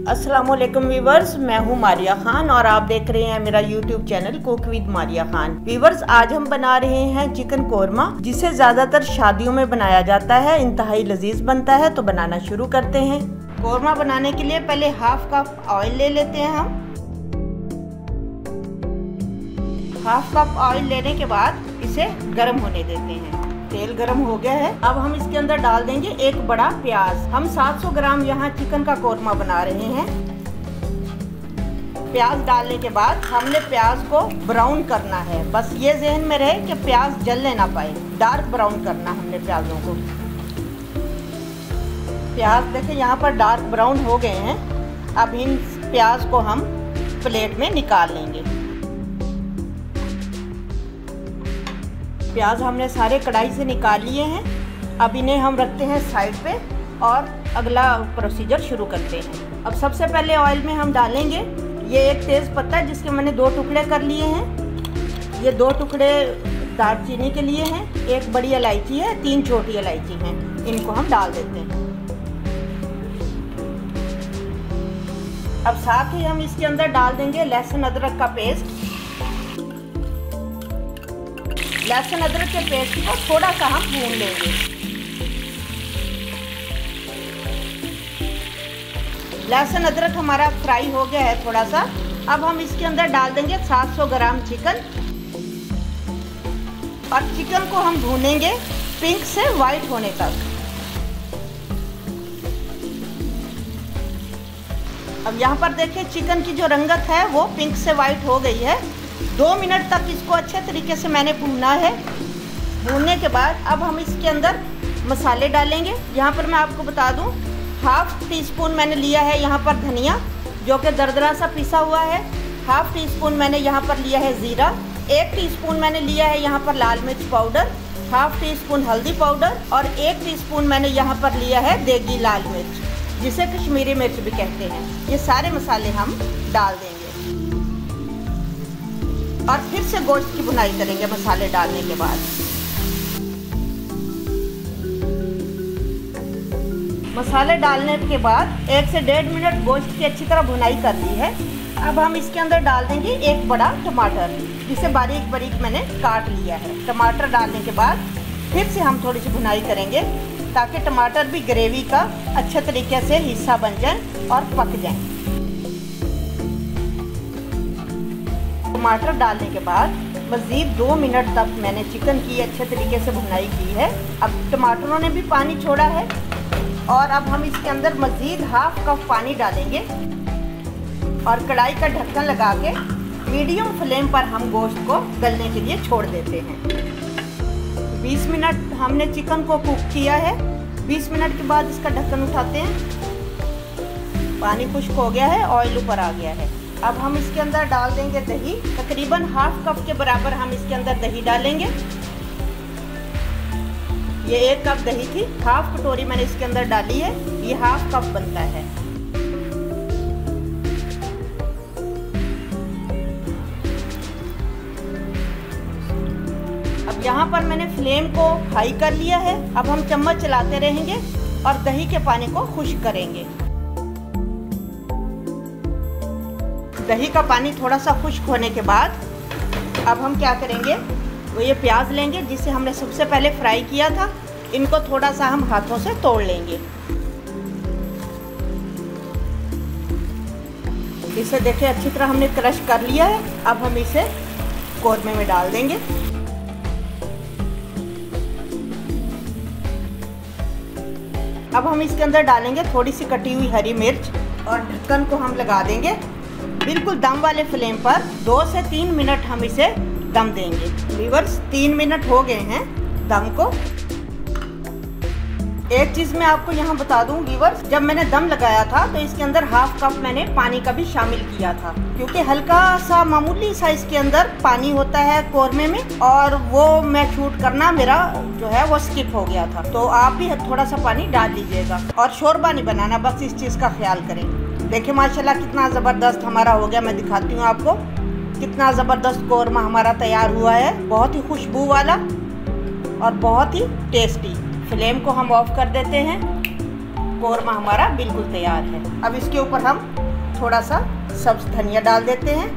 अस्सलामुअलैकुम वीवर्स, मैं हूं मारिया खान और आप देख रहे हैं मेरा YouTube channel cook with Maria Khan. Viewers, आज हम बना रहे हैं चिकन कोरमा, जिसे ज्यादातर शादियों में बनाया जाता है। इंतहाई लजीज बनता है, तो बनाना शुरू करते हैं। कोरमा बनाने के लिए पहले हाफ कप ऑयल ले लेते हैं। हम हाफ कप ऑयल लेने के बाद इसे गर्म होने देते हैं। तेल गरम हो गया है। अब हम इसके अंदर डाल देंगे एक बड़ा प्याज। हम 700 ग्राम यहाँ चिकन का कोरमा बना रहे हैं। प्याज डालने के बाद हमने प्याज को ब्राउन करना है। बस ये ज़हन में रहे कि प्याज जलने ना पाए। डार्क ब्राउन करना हमने प्याजों को। प्याज देखिए यहाँ पर डार्क ब्राउन हो गए हैं। अब इन प्याज को हम प्लेट में निकाल लेंगे। प्याज हमने सारे कढ़ाई से निकाल लिए हैं। अब इन्हें हम रखते हैं साइड पे और अगला प्रोसीजर शुरू करते हैं। अब सबसे पहले ऑयल में हम डालेंगे ये एक तेज़ पत्ता, जिसके मैंने 2 टुकड़े कर लिए हैं। ये 2 टुकड़े दालचीनी के लिए हैं। एक बड़ी इलायची है, 3 छोटी इलायची हैं। इनको हम डाल देते हैं। अब साथ ही हम इसके अंदर डाल देंगे लहसुन अदरक का पेस्ट। लहसुन अदरक के पेस्ट को थोड़ा सा हम भून लेंगे। लहसुन अदरक हमारा फ्राई हो गया है थोड़ा सा। अब हम इसके अंदर डाल देंगे 700 ग्राम चिकन और चिकन को हम भूनेंगे पिंक से वाइट होने तक। अब यहाँ पर देखिए चिकन की जो रंगत है वो पिंक से वाइट हो गई है। 2 मिनट तक इसको अच्छे तरीके से मैंने भूना है। भूनने के बाद अब हम इसके अंदर मसाले डालेंगे। यहाँ पर मैं आपको बता दूँ, हाफ टी स्पून मैंने लिया है यहाँ पर धनिया, जो कि दरदरा सा पिसा हुआ है। हाफ टी स्पून मैंने यहाँ पर लिया है ज़ीरा। 1 टीस्पून मैंने लिया है यहाँ पर लाल मिर्च पाउडर। हाफ टी स्पून हल्दी पाउडर और 1 टीस्पून मैंने यहाँ पर लिया है देगी लाल मिर्च, जिसे कश्मीरी मिर्च भी कहते हैं। ये सारे मसाले हम डाल देंगे और फिर से गोश्त की भुनाई करेंगे मसाले डालने के बाद। मसाले डालने के बाद 1 से 1.5 मिनट गोश्त की अच्छी तरह भुनाई कर ली है। अब हम इसके अंदर डाल देंगे एक बड़ा टमाटर, जिसे बारीक बारीक मैंने काट लिया है। टमाटर डालने के बाद फिर से हम थोड़ी सी भुनाई करेंगे, ताकि टमाटर भी ग्रेवी का अच्छे तरीके से हिस्सा बन जाए और पक जाए। टमाटर डालने के बाद मज़ीद 2 मिनट तक मैंने चिकन की अच्छे तरीके से भुनाई की है। अब टमाटरों ने भी पानी छोड़ा है और अब हम इसके अंदर मज़ीद हाफ कप पानी डालेंगे और कढ़ाई का ढक्कन लगा के मीडियम फ्लेम पर हम गोश्त को गलने के लिए छोड़ देते हैं। 20 मिनट हमने चिकन को कुक किया है। 20 मिनट के बाद इसका ढक्कन उठाते हैं। पानी खुश्क हो गया है, ऑयल ऊपर आ गया है। अब हम इसके अंदर डाल देंगे दही। तकरीबन हाफ कप के बराबर हम इसके अंदर दही डालेंगे। ये 1 कप दही थी, हाफ कटोरी मैंने इसके अंदर डाली है। ये हाफ कप बनता है। अब यहाँ पर मैंने फ्लेम को हाई कर लिया है। अब हम चम्मच चलाते रहेंगे और दही के पानी को खुश्क करेंगे। दही का पानी थोड़ा सा खुश्क होने के बाद अब हम क्या करेंगे, वो ये प्याज लेंगे जिसे हमने सबसे पहले फ्राई किया था। इनको थोड़ा सा हम हाथों से तोड़ लेंगे। इसे देखिए अच्छी तरह हमने क्रश कर लिया है। अब हम इसे कोरमे में डाल देंगे। अब हम इसके अंदर डालेंगे थोड़ी सी कटी हुई हरी मिर्च और ढक्कन को हम लगा देंगे बिल्कुल दम वाले फ्लेम पर। 2 से 3 मिनट हम इसे दम देंगे। व्यूअर्स, 3 मिनट हो गए हैं दम को। एक चीज़ मैं आपको यहाँ बता दूँ व्यूअर्स, जब मैंने दम लगाया था तो इसके अंदर हाफ कप मैंने पानी का भी शामिल किया था, क्योंकि हल्का सा मामूली सा इसके अंदर पानी होता है कोरमे में, और वो मैं शूट करना मेरा जो है वो स्किप हो गया था। तो आप भी थोड़ा सा पानी डाल लीजिएगा और शोरबा नहीं बनाना, बस इस चीज़ का ख्याल करेंगे। देखिए माशाल्लाह कितना ज़बरदस्त हमारा हो गया। मैं दिखाती हूँ आपको कितना ज़बरदस्त कोरमा हमारा तैयार हुआ है। बहुत ही खुशबू वाला और बहुत ही टेस्टी। फ्लेम को हम ऑफ कर देते हैं। कौरमा हमारा बिल्कुल तैयार है। अब इसके ऊपर हम थोड़ा सा सब्ज धनिया डाल देते हैं।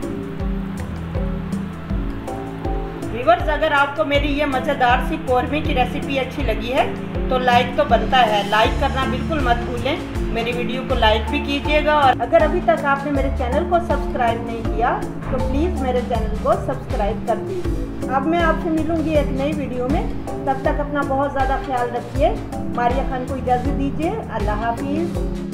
व्यूअर्स, अगर आपको मेरी ये मज़ेदार सी कौरमे की रेसिपी अच्छी लगी है तो लाइक तो बनता है, लाइक करना बिल्कुल मत भूलें। मेरी वीडियो को लाइक भी कीजिएगा और अगर अभी तक आपने मेरे चैनल को सब्सक्राइब नहीं किया तो प्लीज़ मेरे चैनल को सब्सक्राइब कर दीजिए। अब मैं आपसे मिलूंगी एक नई वीडियो में, तब तक अपना बहुत ज़्यादा ख्याल रखिए। मारिया खान को इजाज़त दीजिए। अल्लाह हाफिज़।